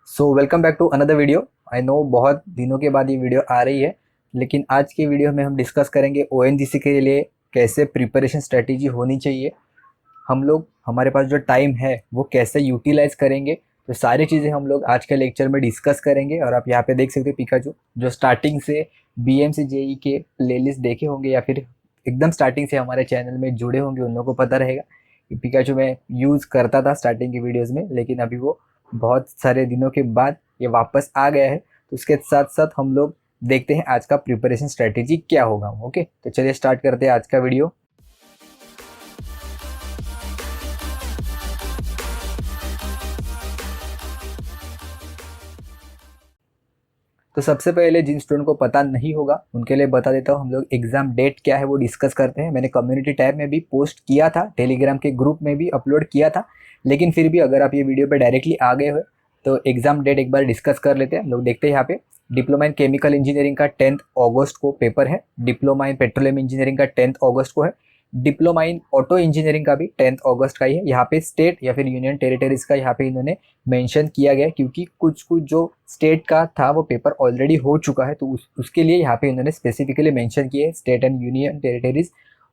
So welcome back to another video. I know बहुत दिनों के बाद ये वीडियो आ रही है, लेकिन आज की वीडियो में हम डिस्कस करेंगे ओएनजीसी के लिए कैसे प्रिपरेशन स्ट्रेटेजी होनी चाहिए। हम लोग हमारे पास जो टाइम है वो कैसे यूटिलाइज करेंगे, तो सारी चीज़ें हम लोग आज के लेक्चर में डिस्कस करेंगे। और आप यहाँ पे देख सकते हो पिकाचू जो स्टार्टिंग से बीएमसी जेई के प्लेलिस्ट देखे होंगे या फिर एकदम स्टार्टिंग से हमारे चैनल में जुड़े होंगे, उन लोगों को पता रहेगा कि पिकाचू मैं यूज़ करता था स्टार्टिंग की वीडियोज़ में, लेकिन अभी वो बहुत सारे दिनों के बाद ये वापस आ गया है। तो उसके साथ साथ हम लोग देखते हैं आज का प्रिपरेशन स्ट्रेटेजी क्या होगा। ओके, तो चलिए स्टार्ट करते हैं आज का वीडियो। तो सबसे पहले जिन स्टूडेंट को पता नहीं होगा उनके लिए बता देता हूँ, हम लोग एग्जाम डेट क्या है वो डिस्कस करते हैं। मैंने कम्युनिटी टैब में भी पोस्ट किया था, टेलीग्राम के ग्रुप में भी अपलोड किया था, लेकिन फिर भी अगर आप ये वीडियो पे डायरेक्टली आ गए हो तो एग्जाम डेट एक बार डिस्कस कर लेते हैं। हम लोग देखते हैं यहाँ पे डिप्लोमा इन केमिकल इंजीनियरिंग का 10 अगस्त को पेपर है, डिप्लोमा इन पेट्रोलियम इंजीनियरिंग का 10 अगस्त को है, डिप्लोमा इन ऑटो इंजीनियरिंग का भी 10 अगस्त का ही है। यहाँ पे स्टेट या फिर यूनियन टेरिटरीज का यहाँ पे इन्होंने मेंशन किया गया, क्योंकि कुछ कुछ जो स्टेट का था वो पेपर ऑलरेडी हो चुका है, तो उसके लिए यहाँ पे इन्होंने स्पेसिफिकली मेंशन किए स्टेट एंड यूनियन टेरिटरीज।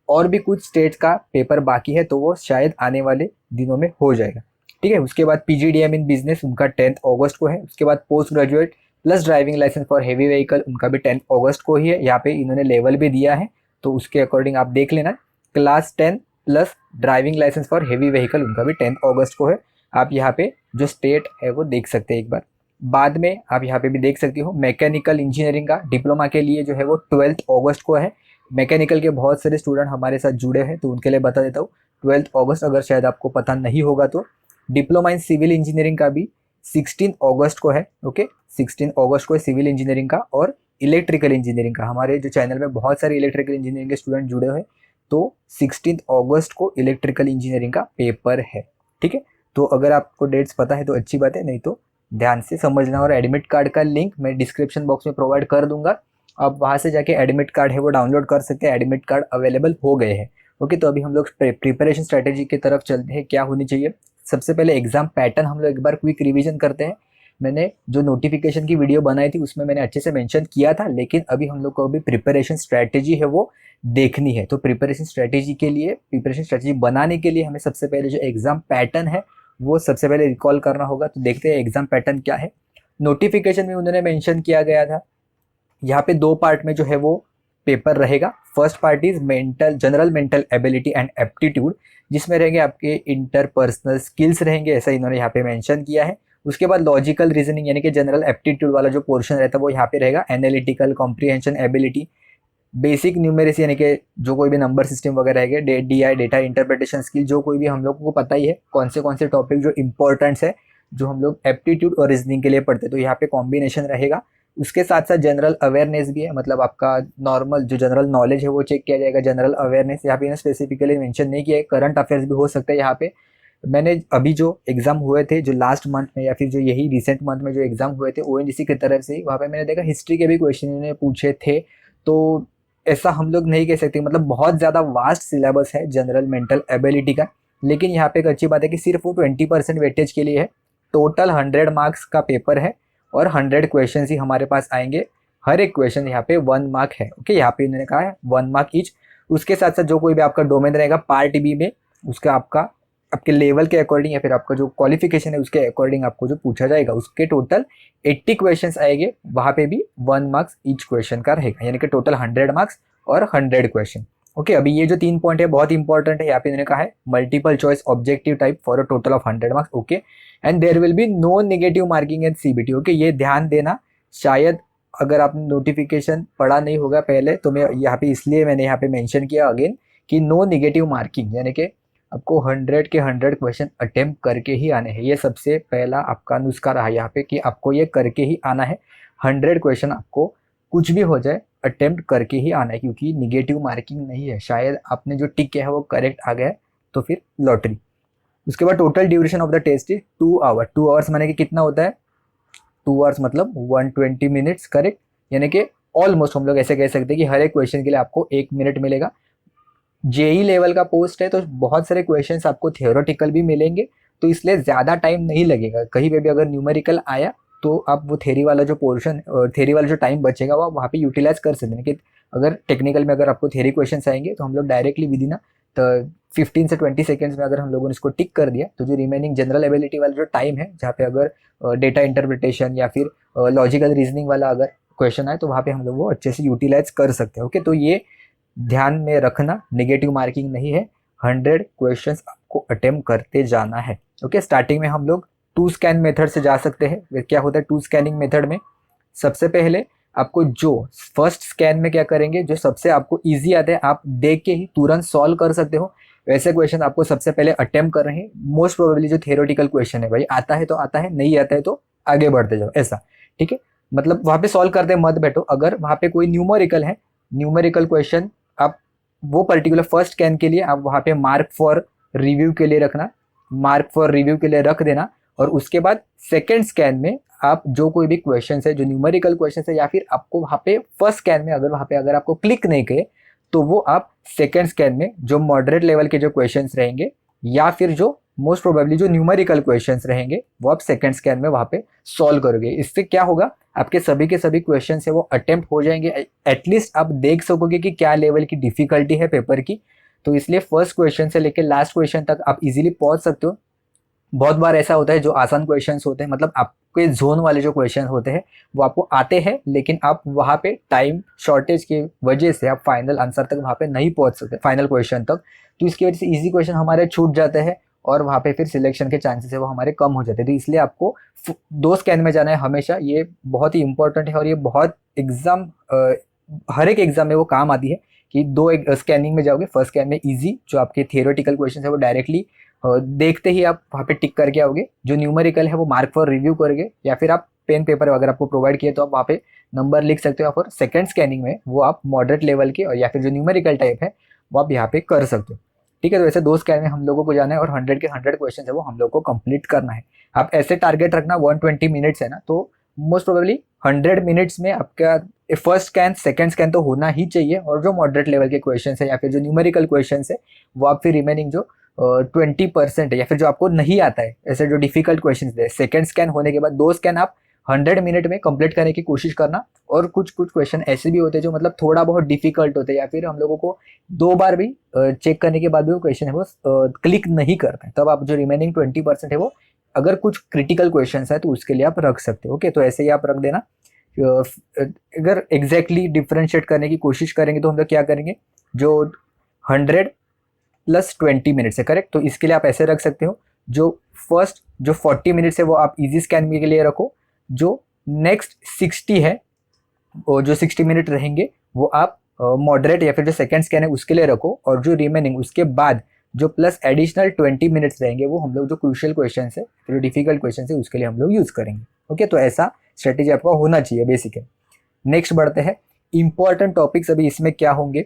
और भी कुछ स्टेट का पेपर बाकी है, तो वो शायद आने वाले दिनों में हो जाएगा। ठीक है, उसके बाद पीजीडीएम इन बिजनेस उनका 10 अगस्त को है। उसके बाद post graduate plus driving licence for heavy vehicle उनका भी 10 अगस्त को ही है। यहाँ पे इन्होंने लेवल भी दिया है, तो उसके अकॉर्डिंग आप देख लेना। Class 10 plus driving licence for heavy vehicle उनका भी 10 अगस्त को है। आप यहाँ पे जो स्टेट है वो देख सकते हैं एक बार। बाद में आप यहाँ पे भी देख सकते हो मैकेनिकल इंजीनियरिंग का डिप्लोमा के लिए जो है वो 12 अगस्त को है। मैकेनिकल के बहुत सारे स्टूडेंट हमारे साथ जुड़े हैं, तो उनके लिए बता देता हूँ 12 अगस्त, अगर शायद आपको पता नहीं होगा तो। डिप्लोमा इन सिविल इंजीनियरिंग का भी 16 अगस्त को है। ओके, 16 अगस्त को है सिविल इंजीनियरिंग का। और इलेक्ट्रिकल इंजीनियरिंग का, हमारे जो चैनल में बहुत सारे इलेक्ट्रिकल इंजीनियरिंग के स्टूडेंट जुड़े हुए हैं, तो 16 अगस्त को इलेक्ट्रिकल इंजीनियरिंग का पेपर है। ठीक है, तो अगर आपको डेट्स पता है तो अच्छी बात है, नहीं तो ध्यान से समझना। और एडमिट कार्ड का लिंक मैं डिस्क्रिप्शन बॉक्स में प्रोवाइड कर दूंगा, आप वहाँ से जाके एडमिट कार्ड है वो डाउनलोड कर सकते हैं। एडमिट कार्ड अवेलेबल हो गए हैं। ओके, तो अभी हम लोग प्रिपरेशन स्ट्रेटेजी की तरफ चलते हैं, क्या होनी चाहिए। सबसे पहले एग्जाम पैटर्न हम लोग एक बार क्विक रिवीजन करते हैं। मैंने जो नोटिफिकेशन की वीडियो बनाई थी उसमें मैंने अच्छे से मेंशन किया था, लेकिन अभी हम लोग को अभी प्रिपरेशन स्ट्रेटेजी है वो देखनी है। तो प्रिपरेशन स्ट्रेटेजी के लिए, प्रिपरेशन स्ट्रेटेजी बनाने के लिए हमें सबसे पहले जो एग्जाम पैटर्न है वो सबसे पहले रिकॉल करना होगा। तो देखते हैं एग्जाम पैटर्न क्या है। नोटिफिकेशन में उन्होंने मेंशन किया गया था, यहाँ पे 2 पार्ट में जो है वो पेपर रहेगा। First part is general mental ability and aptitude, जिसमें रहेंगे आपके इंटरपर्सनल स्किल्स रहेंगे, ऐसा इन्होंने यहाँ पे मेंशन किया है। उसके बाद लॉजिकल रीजनिंग यानी कि जनरल एप्टीट्यूड वाला जो पोर्शन रहता है वो यहाँ पे रहेगा। Analytical comprehension ability, basic numeracy यानी कि जो कोई भी नंबर सिस्टम वगैरह है, डीआई डेटा इंटरप्रिटेशन स्किल, जो कोई भी हम लोग को पता ही है कौन से टॉपिक जो इंपॉर्टेंट्स है जो हम लोग एप्टीट्यूड और रीजनिंग के लिए पढ़ते हैं, तो यहाँ पे कॉम्बिनेशन रहेगा। उसके साथ साथ जनरल अवेयरनेस भी है, मतलब आपका नॉर्मल जो जनरल नॉलेज है वो चेक किया जाएगा। जनरल अवेयरनेस यहाँ पे स्पेसिफिकली मेंशन नहीं किया है, करंट अफेयर्स भी हो सकता है यहाँ पे। मैंने अभी जो एग्जाम हुए थे जो लास्ट मंथ में या फिर जो यही रिसेंट मंथ में जो एग्जाम हुए थे ओएनजीसी की तरफ से, वहाँ पे मैंने देखा हिस्ट्री के भी क्वेश्चन इन्होंने पूछे थे। तो ऐसा हम लोग नहीं कह सकते, मतलब बहुत ज़्यादा वास्ट सिलेबस है जनरल मेंटल एबिलिटी का। लेकिन यहाँ पे एक अच्छी बात है कि सिर्फ वो 20% वेटेज के लिए है। टोटल 100 मार्क्स का पेपर है और 100 क्वेश्चन ही हमारे पास आएंगे। हर एक क्वेश्चन यहाँ पे 1 मार्क है। ओके, यहाँ पे इन्होंने कहा है 1 मार्क ईच। उसके साथ साथ जो कोई भी आपका डोमेन रहेगा पार्ट बी में, उसका आपका आपके लेवल के अकॉर्डिंग या फिर आपका जो क्वालिफिकेशन है उसके अकॉर्डिंग आपको जो पूछा जाएगा, उसके टोटल 80 क्वेश्चंस आएंगे। वहाँ पे भी 1 मार्क्स ईच क्वेश्चन का रहेगा, यानी कि टोटल 100 मार्क्स और 100 क्वेश्चन। ओके, अभी ये जो 3 पॉइंट है बहुत इंपॉर्टेंट है। यहाँ पे इन्होंने कहा है multiple choice objective type for a total of 100 marks. Okay, and there will be no negative marking and CBT. Okay, ये ध्यान देना, शायद अगर आपने नोटिफिकेशन पढ़ा नहीं होगा पहले, तो मैं यहाँ पे इसलिए मैंने यहाँ पे मेंशन किया अगेन कि नो नेगेटिव मार्किंग, यानी कि आपको 100 के 100 क्वेश्चन अटेम्प्ट करके ही आने हैं। ये सबसे पहला आपका नुस्खा रहा यहाँ पे कि आपको ये करके ही आना है। 100 क्वेश्चन आपको कुछ भी हो जाए अटेम्प्ट करके ही आना है, क्योंकि निगेटिव मार्किंग नहीं है। शायद आपने जो टिक किया है वो करेक्ट आ गया है तो फिर लॉटरी। उसके बाद total duration of the test is 2 hour. 2 hours माने कि कितना होता है, 2 आवर्स मतलब 120 मिनट्स करेक्ट, यानी कि ऑलमोस्ट हम लोग ऐसे कह सकते हैं कि हर एक क्वेश्चन के लिए आपको 1 मिनट मिलेगा। जेई लेवल का पोस्ट है तो बहुत सारे क्वेश्चंस आपको थियोरेटिकल भी मिलेंगे, तो इसलिए ज़्यादा टाइम नहीं लगेगा। कहीं पे भी अगर न्यूमेरिकल आया तो आप वो थ्योरी वाला जो पोर्शन, थ्योरी वाला जो टाइम बचेगा वो आप वहाँ पे यूटिलाइज कर सकते हैं। कि अगर टेक्निकल में अगर आपको थ्योरी क्वेश्चन आएंगे तो हम लोग डायरेक्टली विद इन 15 से 20 सेकेंड्स में अगर हम लोगों ने इसको टिक कर दिया तो जो रिमेनिंग जनरल एबिलिटी वाला जो टाइम है, जहाँ पे अगर डेटा इंटरप्रिटेशन या फिर लॉजिकल रीजनिंग वाला अगर क्वेश्चन आए तो वहाँ पे हम लोग वो अच्छे से यूटिलाइज कर सकते हैं। ओके, तो ये ध्यान में रखना, नेगेटिव मार्किंग नहीं है, 100 क्वेश्चंस आपको अटेम्प्ट करते जाना है। ओके, स्टार्टिंग में हम लोग 2 स्कैन मेथड से जा सकते हैं। क्या होता है 2 स्कैनिंग मेथड में? सबसे पहले आपको जो फर्स्ट स्कैन में क्या करेंगे, जो सबसे आपको इजी आता है, आप देख के ही तुरंत सॉल्व कर सकते हो, वैसे क्वेश्चन आपको सबसे पहले अटेम्प्ट कर रहे हैं। मोस्ट प्रोबेबली जो थियोरेटिकल क्वेश्चन है, भाई आता है तो आता है, नहीं आता है तो आगे बढ़ते जाओ, ऐसा। ठीक है, मतलब वहाँ पे सॉल्व करते मत बैठो। अगर वहाँ पे कोई न्यूमेरिकल है, न्यूमेरिकल क्वेश्चन, आप वो पर्टिकुलर फर्स्ट स्कैन के लिए आप वहाँ पे मार्क फॉर रिव्यू के लिए रखना, मार्क फॉर रिव्यू के लिए रख देना। और उसके बाद सेकेंड स्कैन में आप जो कोई भी क्वेश्चन है, जो न्यूमेरिकल क्वेश्चन है, या फिर आपको वहाँ पे फर्स्ट स्कैन में अगर वहाँ पे अगर आपको क्लिक नहीं किए तो वो आप सेकेंड स्कैन में जो मॉडरेट लेवल के जो क्वेश्चंस रहेंगे या फिर जो मोस्ट प्रोबेबली जो न्यूमेरिकल क्वेश्चंस रहेंगे वो आप सेकेंड स्कैन में वहाँ पे सॉल्व करोगे। इससे क्या होगा, आपके सभी के सभी क्वेश्चन है वो अटेम्प्ट हो जाएंगे। एटलीस्ट आप देख सकोगे कि क्या लेवल की डिफिकल्टी है पेपर की। तो इसलिए फर्स्ट क्वेश्चन से लेकर लास्ट क्वेश्चन तक आप इजीली पहुंच सकते हो। बहुत बार ऐसा होता है जो आसान क्वेश्चंस होते हैं, मतलब आपके जोन वाले जो क्वेश्चन होते हैं वो आपको आते हैं, लेकिन आप वहाँ पे टाइम शॉर्टेज की वजह से आप फाइनल आंसर तक वहाँ पे नहीं पहुँच सकते, फाइनल क्वेश्चन तक। तो इसकी वजह से इजी क्वेश्चन हमारे छूट जाते हैं और वहाँ पे फिर सिलेक्शन के चांसेस है वो हमारे कम हो जाते हैं। तो इसलिए आपको 2 स्कैन में जाना है हमेशा, ये बहुत ही इंपॉर्टेंट है और ये बहुत एग्जाम, हर एक एग्जाम में वो काम आती है कि 2 स्कैनिंग में जाओगे। फर्स्ट स्कैन में इजी जो आपके थियोरेटिकल क्वेश्चन है वो डायरेक्टली देखते ही आप वहाँ पे टिक करके आओगे, जो न्यूमेरिकल है वो मार्क फॉर रिव्यू करोगे, या फिर आप पेन पेपर अगर आपको प्रोवाइड किए तो आप वहाँ पे नंबर लिख सकते हो। और सेकंड स्कैनिंग में वो आप मॉडरेट लेवल के और या फिर जो न्यूमेरिकल टाइप है वो आप यहाँ पे कर सकते हो। ठीक है, तो ऐसे 2 स्कैन में हम लोगों को जाना है और 100 के 100 क्वेश्चन है वो हम लोग को कंप्लीट करना है। आप ऐसे टारगेट रखना 120 मिनट्स है ना, तो मोस्ट प्रोबेबली 100 मिनट्स में आपका फर्स्ट स्कैन सेकंड स्कैन तो होना ही चाहिए। और जो मॉडरेट लेवल के क्वेश्चन है या फिर जो न्यूमेरिकल क्वेश्चन है वो आप फिर रिमेनिंग जो 20% है या फिर जो आपको नहीं आता है, ऐसे जो डिफिकल्ट क्वेश्चन है, सेकंड स्कैन होने के बाद 2 स्कैन आप 100 मिनट में कंप्लीट करने की कोशिश करना। और कुछ कुछ क्वेश्चन ऐसे भी होते हैं जो मतलब थोड़ा बहुत डिफिकल्ट होते हैं या फिर हम लोगों को 2 बार भी चेक करने के बाद भी वो क्वेश्चन है वो क्लिक नहीं करते हैं, तब आप जो रिमेनिंग 20% है वो अगर कुछ क्रिटिकल क्वेश्चन है तो उसके लिए आप रख सकते हो। ओके, तो ऐसे ही आप रख देना। अगर एग्जैक्टली डिफ्रेंशिएट करने की कोशिश करेंगे तो हम लोग क्या करेंगे, जो 100 + 20 मिनट्स है, करेक्ट, तो इसके लिए आप ऐसे रख सकते हो, जो फर्स्ट जो 40 मिनट्स है वो आप इजी स्कैन के लिए रखो, जो नेक्स्ट 60 है और जो 60 मिनट रहेंगे वो आप मॉडरेट या फिर जो सेकंड स्कैन है उसके लिए रखो, और जो रिमेनिंग उसके बाद जो प्लस एडिशनल 20 मिनट्स रहेंगे वो हम लोग जो क्रूशियल क्वेश्चन है, जो डिफिकल्ट क्वेश्चन है उसके लिए हम लोग यूज़ करेंगे। ओके, तो ऐसा स्ट्रेटेजी आपका होना चाहिए बेसिक है। नेक्स्ट बढ़ते हैं, इंपॉर्टेंट टॉपिक्स अभी इसमें क्या होंगे।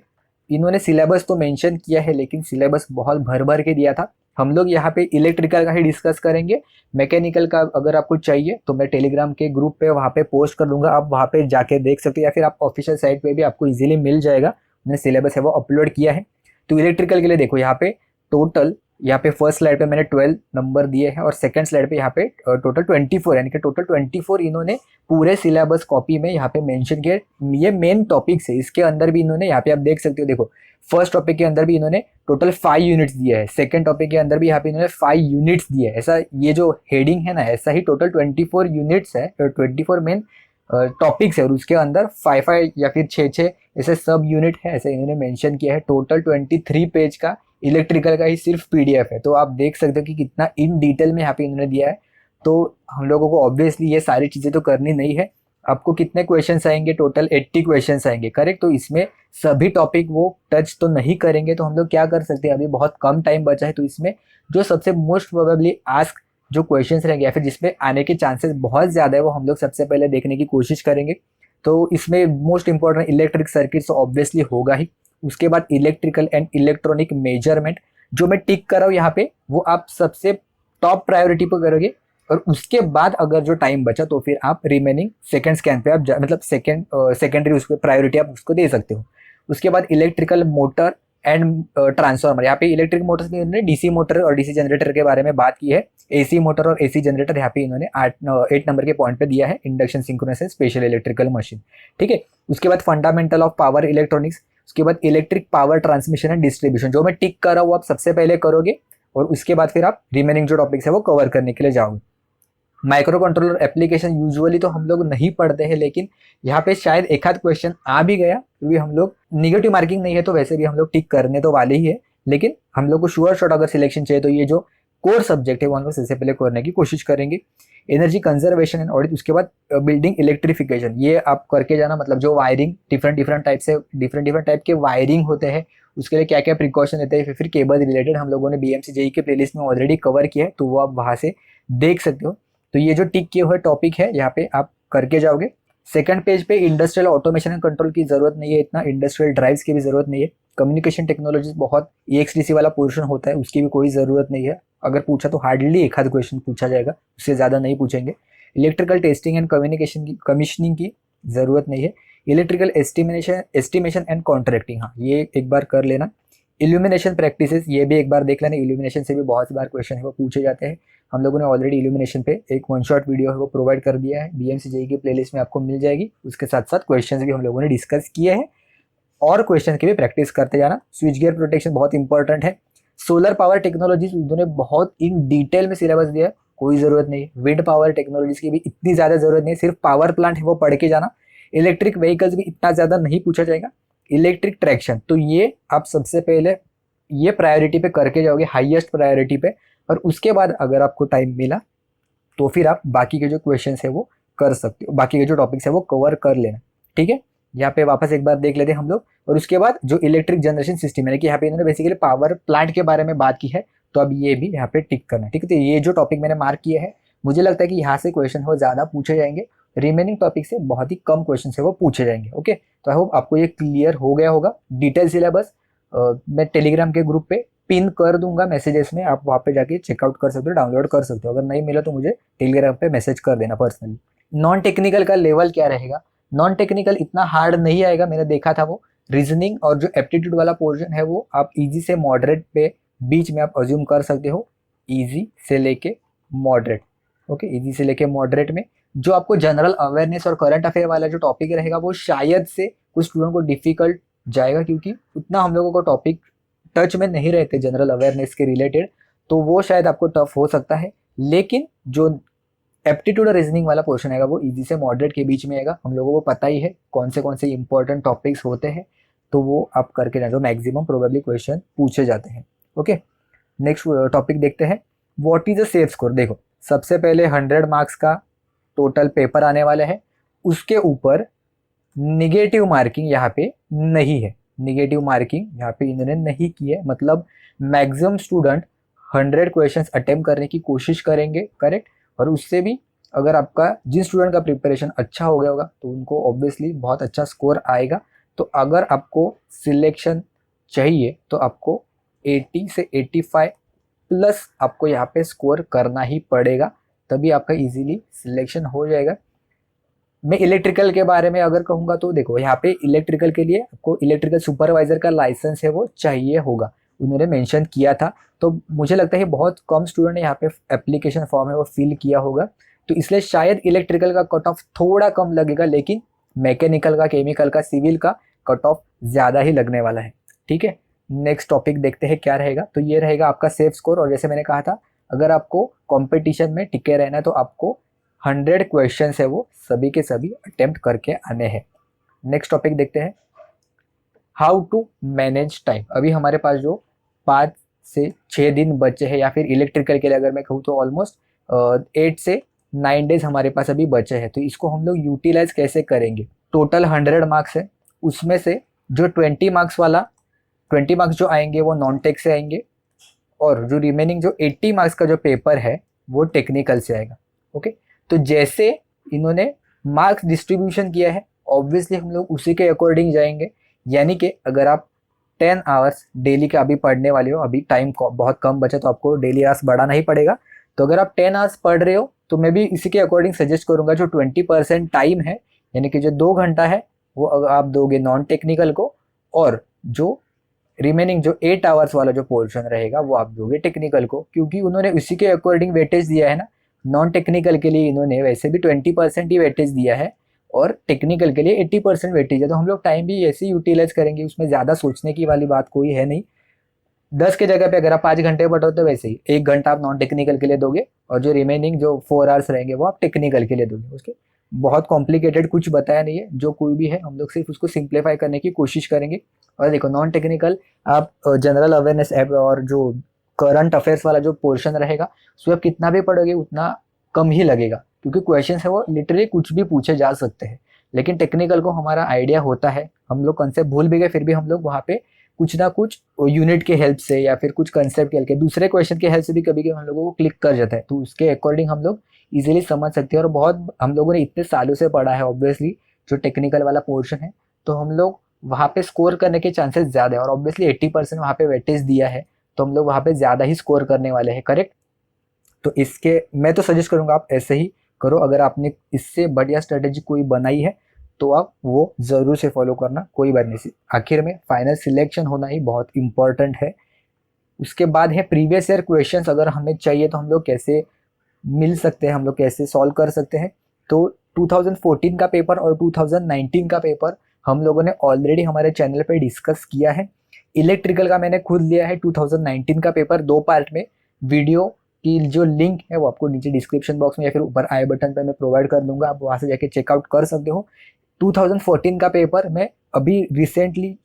इन्होंने सिलेबस तो मेंशन किया है लेकिन सिलेबस बहुत भर भर के दिया था। हम लोग यहाँ पे इलेक्ट्रिकल का ही डिस्कस करेंगे, मैकेनिकल का अगर आपको चाहिए तो मैं टेलीग्राम के ग्रुप पे वहाँ पे पोस्ट कर दूंगा, आप वहाँ पे जाके देख सकते हो, या फिर आप ऑफिशियल साइट पे भी आपको इजीली मिल जाएगा, मैंने सिलेबस है वो अपलोड किया है। तो इलेक्ट्रिकल के लिए देखो यहाँ पे टोटल, यहाँ पे फर्स्ट स्लाइड पे मैंने 12 नंबर दिए हैं और सेकंड स्लाइड पे यहाँ पे टोटल 24, यानी कि टोटल 24 इन्होंने पूरे सिलेबस कॉपी में यहाँ पे मेंशन किया। ये मेन टॉपिक्स है, इसके अंदर भी इन्होंने यहाँ पे आप देख सकते हो, देखो फर्स्ट टॉपिक के अंदर भी इन्होंने टोटल 5 यूनिट्स दिए है, सेकंड टॉपिक के अंदर भी यहाँ पे इन्होंने 5 यूनिट्स दिए है। ऐसा ये जो हेडिंग है ना, ऐसा ही टोटल 24 यूनिट्स है, 24 मेन टॉपिक्स है और उसके अंदर 5 या फिर 6 ऐसे सब यूनिट है, ऐसे इन्होंने मेंशन किया है। टोटल 23 पेज का इलेक्ट्रिकल का ही सिर्फ पीडीएफ है, तो आप देख सकते हो कि कितना इन डिटेल में यहाँ पे इन्होंने दिया है। तो हम लोगों को ऑब्वियसली ये सारी चीज़ें तो करनी नहीं है। आपको कितने क्वेश्चंस आएंगे, टोटल 80 क्वेश्चंस आएंगे, करेक्ट। तो इसमें सभी टॉपिक वो टच तो नहीं करेंगे, तो हम लोग क्या कर सकते हैं, अभी बहुत कम टाइम बचा है, तो इसमें जो सबसे मोस्ट प्रोबेबली आस्क जो क्वेश्चंस रहेंगे या फिर जिसमें आने के चांसेस बहुत ज़्यादा है वो हम लोग सबसे पहले देखने की कोशिश करेंगे। तो इसमें मोस्ट इंपॉर्टेंट इलेक्ट्रिक सर्किट तो ऑब्वियसली होगा ही, उसके बाद इलेक्ट्रिकल एंड इलेक्ट्रॉनिक मेजरमेंट जो मैं टिक कर रहा हूँ यहाँ पे वो आप सबसे टॉप प्रायोरिटी पर करोगे, और उसके बाद अगर जो टाइम बचा तो फिर आप रिमेनिंग सेकंड स्कैन पे आप मतलब सेकंडरी उस पर प्रायोरिटी आप उसको दे सकते हो। उसके बाद इलेक्ट्रिकल मोटर एंड ट्रांसफार्मर। यहाँ पे इलेक्ट्रिक मोटर्स में इन्होंने डीसी मोटर और डीसी जनरेटर के बारे में बात की है। एसी मोटर और एसी जनरेटर यहाँ पे इन्होंने 8 नंबर के पॉइंट पे दिया है, induction, synchronous and special electrical machine. ठीक है, उसके बाद फंडामेंटल ऑफ पावर इलेक्ट्रॉनिक्स, उसके बाद electric power transmission and distribution. जो मैं टिक कर रहा हूँ आप सबसे पहले करोगे और उसके बाद फिर आप रिमेनिंग जो टॉपिक्स है वो कवर करने के लिए जाओगे। माइक्रो कंट्रोलर एप्लीकेशन यूजुअली तो हम लोग नहीं पढ़ते हैं, लेकिन यहाँ पे शायद एक आध क्वेश्चन आ भी गया, क्योंकि हम लोग निगेटिव मार्किंग नहीं है तो वैसे भी हम लोग टिक करने तो वाले ही है, लेकिन हम लोग को श्योर शॉट अगर सिलेक्शन चाहिए तो ये जो कोर सब्जेक्ट है वो हम लोग सबसे पहले करने की कोशिश करेंगे। एनर्जी कंजर्वेशन एंड ऑडिट, उसके बाद बिल्डिंग इलेक्ट्रिफिकेशन, ये आप करके जाना। मतलब जो वायरिंग डिफरेंट टाइप के वायरिंग होते हैं, उसके लिए क्या क्या प्रिकॉशन रहते हैं, फिर केबल रिलेटेड हम लोगों ने बीएमसी जेई के प्लेलिस्ट में ऑलरेडी कवर किया है, तो वो आप वहाँ से देख सकते हो। तो ये जो टिक किए हुए टॉपिक है यहाँ पे आप करके जाओगे। सेकंड पेज पे इंडस्ट्रियल ऑटोमेशन एंड कंट्रोल की जरूरत नहीं है, इतना इंडस्ट्रियल ड्राइव्स की भी जरूरत नहीं है। कम्युनिकेशन टेक्नोलॉजीज बहुत EXTC वाला पोर्शन होता है, उसकी भी कोई ज़रूरत नहीं है। अगर पूछा तो हार्डली एक आध क्वेश्चन पूछा जाएगा, उससे ज़्यादा नहीं पूछेंगे। इलेक्ट्रिकल टेस्टिंग एंड कम्युनिकेशन की कमीशनिंग की ज़रूरत नहीं है। इलेक्ट्रिकल एस्टिमेशन एंड कॉन्ट्रैक्टिंग, हाँ ये एक बार कर लेना। इल्यूमिनेशन प्रैक्टिसेस, ये भी एक बार देख लेना। इल्यूमिनेशन से भी बहुत बार क्वेश्चन है वो पूछे जाते हैं। हम लोगों ने ऑलरेडी इल्यूमिनेशन पे एक 1 शॉट वीडियो है वो प्रोवाइड कर दिया है, बीएमसी जेई की प्लेलिस्ट में आपको मिल जाएगी। उसके साथ साथ क्वेश्चंस भी हम लोगों ने डिस्कस किए हैं और क्वेश्चन की भी प्रैक्टिस करते जाना। स्विच गियर प्रोटेक्शन बहुत इंपॉर्टेंट है। सोलर पावर टेक्नोलॉजीज उन्होंने बहुत इन डिटेल में सिलेबस दिया है, कोई ज़रूरत नहीं है। विंड पावर टेक्नोलॉजीज की भी इतनी ज़्यादा ज़रूरत नहीं है, सिर्फ पावर प्लांट है वो पढ़ के जाना। इलेक्ट्रिक व्हीकल्स भी इतना ज़्यादा नहीं पूछा जाएगा। इलेक्ट्रिक ट्रैक्शन, तो ये आप सबसे पहले ये प्रायोरिटी पे करके जाओगे, हाईएस्ट प्रायोरिटी पे, और उसके बाद अगर आपको टाइम मिला तो फिर आप बाकी के जो क्वेश्चन है वो कर सकते हो, बाकी के जो टॉपिक्स है वो कवर कर लेना। ठीक है, यहाँ पे वापस एक बार देख लेते हैं हम लोग। और उसके बाद जो इलेक्ट्रिक जनरेशन सिस्टम है कि यहाँ पे इन्होंने बेसिकली पावर प्लांट के बारे में बात की है, तो अब ये भी यहाँ पे टिक करना। ठीक है, तो ये जो टॉपिक मैंने मार्क किया है, मुझे लगता है कि यहाँ से क्वेश्चन वो ज़्यादा पूछे जाएंगे, रिमेनिंग टॉपिक से बहुत ही कम क्वेश्चन है वो पूछे जाएंगे। ओके, तो आई होप आपको ये क्लियर हो गया होगा। डिटेल सिलेबस मैं टेलीग्राम के ग्रुप पे पिन कर दूंगा मैसेजेस में, आप वहाँ पे जाके चेकआउट कर सकते हो, डाउनलोड कर सकते हो। अगर नहीं मिला तो मुझे टेलीग्राम पे मैसेज कर देना पर्सनली। नॉन टेक्निकल का लेवल क्या रहेगा? नॉन टेक्निकल इतना हार्ड नहीं आएगा, मैंने देखा था वो रीजनिंग और जो एप्टीट्यूड वाला पोर्शन है वो आप इजी से मॉडरेट पे बीच में आप अज्यूम कर सकते हो, इजी से लेके मॉडरेट। ओके, इजी से लेके मॉडरेट में जो आपको जनरल अवेयरनेस और करंट अफेयर वाला जो टॉपिक रहेगा वो शायद से कुछ स्टूडेंट को डिफिकल्ट जाएगा, क्योंकि उतना हम लोगों को टॉपिक टच में नहीं रहते जनरल अवेयरनेस के रिलेटेड, तो वो शायद आपको टफ हो सकता है। लेकिन जो एप्टीट्यूड और रीजनिंग वाला पोर्शन आएगा वो इजी से मॉडरेट के बीच में आएगा। हम लोगों को पता ही है कौन से इंपॉर्टेंट टॉपिक्स होते हैं, तो वो आप करके जाए, जो मैक्सिमम प्रोबेबली क्वेश्चन पूछे जाते हैं। ओके, नेक्स्ट टॉपिक देखते हैं, what is a safe score. देखो, सबसे पहले 100 मार्क्स का टोटल पेपर आने वाला है, उसके ऊपर निगेटिव मार्किंग यहाँ पे नहीं है। निगेटिव मार्किंग यहाँ पे इन्होंने नहीं की है, मतलब मैक्सिमम स्टूडेंट 100 क्वेश्चंस अटेम्प्ट करने की कोशिश करेंगे, करेक्ट। और उससे भी अगर आपका जिन स्टूडेंट का प्रिपरेशन अच्छा हो गया होगा तो उनको ऑब्वियसली बहुत अच्छा स्कोर आएगा। तो अगर आपको सिलेक्शन चाहिए तो आपको 80 से 85 प्लस आपको यहाँ पे स्कोर करना ही पड़ेगा, तभी आपका इजीली सिलेक्शन हो जाएगा। मैं इलेक्ट्रिकल के बारे में अगर कहूँगा तो देखो, यहाँ पे इलेक्ट्रिकल के लिए आपको इलेक्ट्रिकल सुपरवाइजर का लाइसेंस है वो चाहिए होगा, उन्होंने मेंशन किया था। तो मुझे लगता है बहुत कम स्टूडेंट ने यहाँ पे एप्लीकेशन फॉर्म है वो फिल किया होगा, तो इसलिए शायद इलेक्ट्रिकल का कट ऑफ थोड़ा कम लगेगा, लेकिन मैकेनिकल का, केमिकल का, सिविल का कट ऑफ ज़्यादा ही लगने वाला है। ठीक है, नेक्स्ट टॉपिक देखते हैं क्या रहेगा। तो ये रहेगा आपका सेफ स्कोर, और जैसे मैंने कहा था अगर आपको कॉम्पिटिशन में टिके रहना है तो आपको 100 क्वेश्चन है वो सभी के सभी अटेम्प्ट करके आने हैं। नेक्स्ट टॉपिक देखते हैं, हाउ टू मैनेज टाइम। अभी हमारे पास जो 5 से 6 दिन बचे हैं, या फिर इलेक्ट्रिकल के लिए अगर मैं कहूँ तो ऑलमोस्ट 8 से 9 डेज हमारे पास अभी बचे हैं, तो इसको हम लोग यूटिलाइज कैसे करेंगे। टोटल 100 मार्क्स है, उसमें से जो 20 मार्क्स जो आएंगे वो नॉन टेक से आएंगे, और जो रिमेनिंग जो 80 मार्क्स का जो पेपर है वो टेक्निकल से आएगा। ओके, तो जैसे इन्होंने मार्क्स डिस्ट्रीब्यूशन किया है ऑब्वियसली हम लोग उसी के अकॉर्डिंग जाएंगे। यानी कि अगर आप 10 आवर्स डेली का अभी पढ़ने वाले हो, अभी टाइम बहुत कम बचा तो आपको डेली आवर्स बढ़ाना ही पड़ेगा, तो अगर आप 10 आवर्स पढ़ रहे हो तो मैं भी इसी के अकॉर्डिंग सजेस्ट करूंगा जो 20% टाइम है, यानी कि जो 2 घंटा है वो आप दोगे नॉन टेक्निकल को, और जो रिमेनिंग जो 8 आवर्स वाला जो पोर्शन रहेगा वो आप दोगे टेक्निकल को, क्योंकि उन्होंने उसी के अकॉर्डिंग वेटेज दिया है ना। नॉन टेक्निकल के लिए इन्होंने वैसे भी 20% ही वेटेज दिया है और टेक्निकल के लिए 80% वेटेज है, तो हम लोग टाइम भी ऐसे ही यूटिलाइज करेंगे, उसमें ज़्यादा सोचने की वाली बात कोई है नहीं। 10 के जगह पे अगर आप 5 घंटे पढ़ो तो वैसे ही 1 घंटा आप नॉन टेक्निकल के लिए दोगे और जो रिमेनिंग जो 4 आवर्स रहेंगे वो आप टेक्निकल के लिए दोगे। उसके बहुत कॉम्प्लिकेटेड कुछ बताया नहीं है, जो कोई भी है हम लोग सिर्फ उसको सिंप्लीफाई करने की कोशिश करेंगे। और देखो नॉन टेक्निकल आप जनरल अवेयरनेस ऐप और जो करंट अफेयर्स वाला जो पोर्शन रहेगा उसमें आप कितना भी पढ़ोगे उतना कम ही लगेगा, क्योंकि क्वेश्चन है वो लिटरली कुछ भी पूछे जा सकते हैं। लेकिन टेक्निकल को हमारा आइडिया होता है, हम लोग कंसेप्ट भूल भी गए फिर भी हम लोग वहाँ पे कुछ ना कुछ यूनिट के हेल्प से या फिर कुछ कंसेप्ट के हेल्प के दूसरे क्वेश्चन के हेल्प से भी कभी कभी हम लोगों को क्लिक कर जाता है, तो उसके अकॉर्डिंग हम लोग इजीली समझ सकते हैं। और बहुत हम लोगों ने इतने सालों से पढ़ा है ऑब्वियसली जो टेक्निकल वाला पोर्शन है, तो हम लोग वहाँ पे स्कोर करने के चांसेस ज़्यादा है। और ऑब्वियसली 80% वहाँ पे वेटेज दिया है, तो हम लोग वहाँ पे ज़्यादा ही स्कोर करने वाले हैं, करेक्ट। तो इसके मैं तो सजेस्ट करूँगा आप ऐसे ही करो। अगर आपने इससे बढ़िया स्ट्रेटेजी कोई बनाई है तो आप वो ज़रूर से फॉलो करना, कोई बात नहीं। आखिर में फाइनल सिलेक्शन होना ही बहुत इंपॉर्टेंट है। उसके बाद है प्रीवियस ईयर क्वेश्चंस, अगर हमें चाहिए तो हम लोग कैसे मिल सकते हैं, हम लोग कैसे सॉल्व कर सकते हैं। तो 2014 का पेपर और 2019 का पेपर हम लोगों ने ऑलरेडी हमारे चैनल पे डिस्कस किया है। इलेक्ट्रिकल का मैंने खुद लिया है 2019 का पेपर 2 पार्ट में। वीडियो की जो लिंक है वो आपको नीचे डिस्क्रिप्शन बॉक्स में या फिर ऊपर आई बटन पर मैं प्रोवाइड कर दूंगा, आप वहाँ से जाके चेकआउट कर सकते हो। 2014 का पेपर मैं अभी रिसेंटली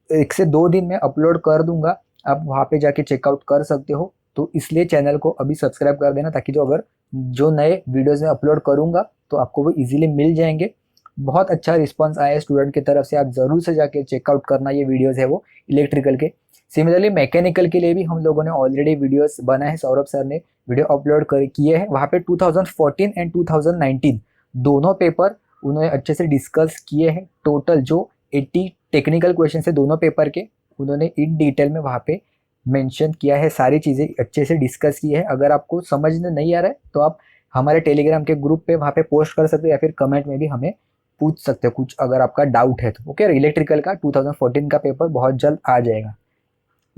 1 से 2 दिन में अपलोड कर दूंगा, आप वहाँ पे जाके चेकआउट कर सकते हो। तो इसलिए चैनल को अभी सब्सक्राइब कर देना, ताकि जो नए वीडियोज़ में अपलोड करूँगा तो आपको वो इजीली मिल जाएंगे। बहुत अच्छा रिस्पांस आया है स्टूडेंट की तरफ से, आप ज़रूर से जाके चेकआउट करना ये वीडियोज़ है वो इलेक्ट्रिकल के। सिमिलरली मैकेनिकल के लिए भी हम लोगों ने ऑलरेडी वीडियोस बनाए हैं, सौरभ सर ने वीडियो अपलोड कर किए हैं वहाँ पे। 2014 एंड 2019 दोनों पेपर उन्होंने अच्छे से डिस्कस किए हैं। टोटल जो 80 टेक्निकल क्वेश्चन है दोनों पेपर के, उन्होंने इन डिटेल में वहाँ पे मेंशन किया है, सारी चीज़ें अच्छे से डिस्कस की है। अगर आपको समझ में नहीं आ रहा है तो आप हमारे टेलीग्राम के ग्रुप पे वहाँ पे पोस्ट कर सकते हो या फिर कमेंट में भी हमें पूछ सकते हो कुछ, अगर आपका डाउट है तो। ओके, इलेक्ट्रिकल का 2014 का पेपर बहुत जल्द आ जाएगा।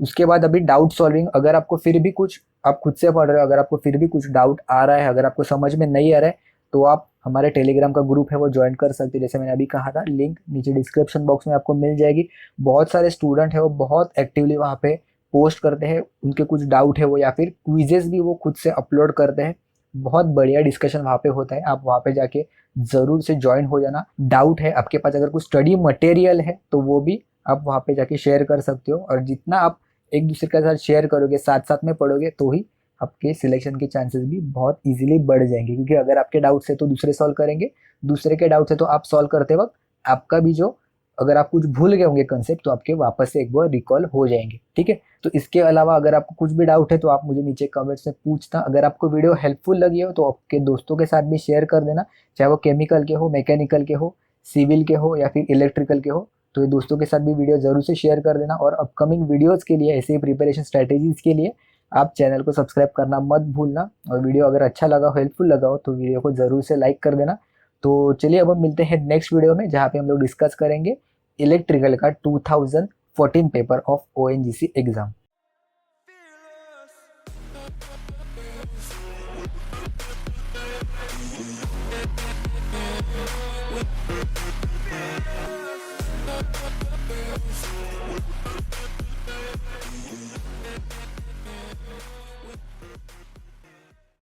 उसके बाद अभी डाउट सॉल्विंग, अगर आपको फिर भी कुछ, आप खुद से पढ़ रहे हो, अगर आपको फिर भी कुछ डाउट आ रहा है, अगर आपको समझ में नहीं आ रहा है तो आप हमारे टेलीग्राम का ग्रुप है वो ज्वाइन कर सकते हैं। जैसे मैंने अभी कहा था, लिंक नीचे डिस्क्रिप्शन बॉक्स में आपको मिल जाएगी। बहुत सारे स्टूडेंट है वो बहुत एक्टिवली वहाँ पे पोस्ट करते हैं, उनके कुछ डाउट है वो या फिर क्विजेस भी वो खुद से अपलोड करते हैं। बहुत बढ़िया डिस्कशन वहाँ पे होता है, आप वहाँ पे जाके ज़रूर से ज्वाइन हो जाना। डाउट है आपके पास, अगर कुछ स्टडी मटेरियल है तो वो भी आप वहाँ पे जाके शेयर कर सकते हो। और जितना आप एक दूसरे के साथ शेयर करोगे, साथ साथ में पढ़ोगे, तो ही आपके सिलेक्शन के चांसेस भी बहुत इजीली बढ़ जाएंगे। क्योंकि अगर आपके डाउट्स है तो दूसरे सॉल्व करेंगे, दूसरे के डाउट्स है तो आप सॉल्व करते वक्त आपका भी जो, अगर आप कुछ भूल गए होंगे कंसेप्ट तो आपके वापस से एक बार रिकॉल हो जाएंगे। ठीक है, तो इसके अलावा अगर आपको कुछ भी डाउट है तो आप मुझे नीचे कमेंट्स में पूछना। अगर आपको वीडियो हेल्पफुल लगी हो तो आपके दोस्तों के साथ भी शेयर कर देना, चाहे वो केमिकल के हो, मैकेनिकल के हो, सिविल के हो या फिर इलेक्ट्रिकल के हो। तो ये दोस्तों के साथ भी वीडियो ज़रूर से शेयर कर देना। और अपकमिंग वीडियोज़ के लिए, ऐसे ही प्रिपरेशन स्ट्रैटेजीज़ के लिए आप चैनल को सब्सक्राइब करना मत भूलना। और वीडियो अगर अच्छा लगा हो, हेल्पफुल लगा हो, तो वीडियो को ज़रूर से लाइक कर देना। तो चलिए अब हम मिलते हैं नेक्स्ट वीडियो में, जहाँ पे हम लोग डिस्कस करेंगे इलेक्ट्रिकल का 2014 पेपर ऑफ ONGC एग्ज़ाम।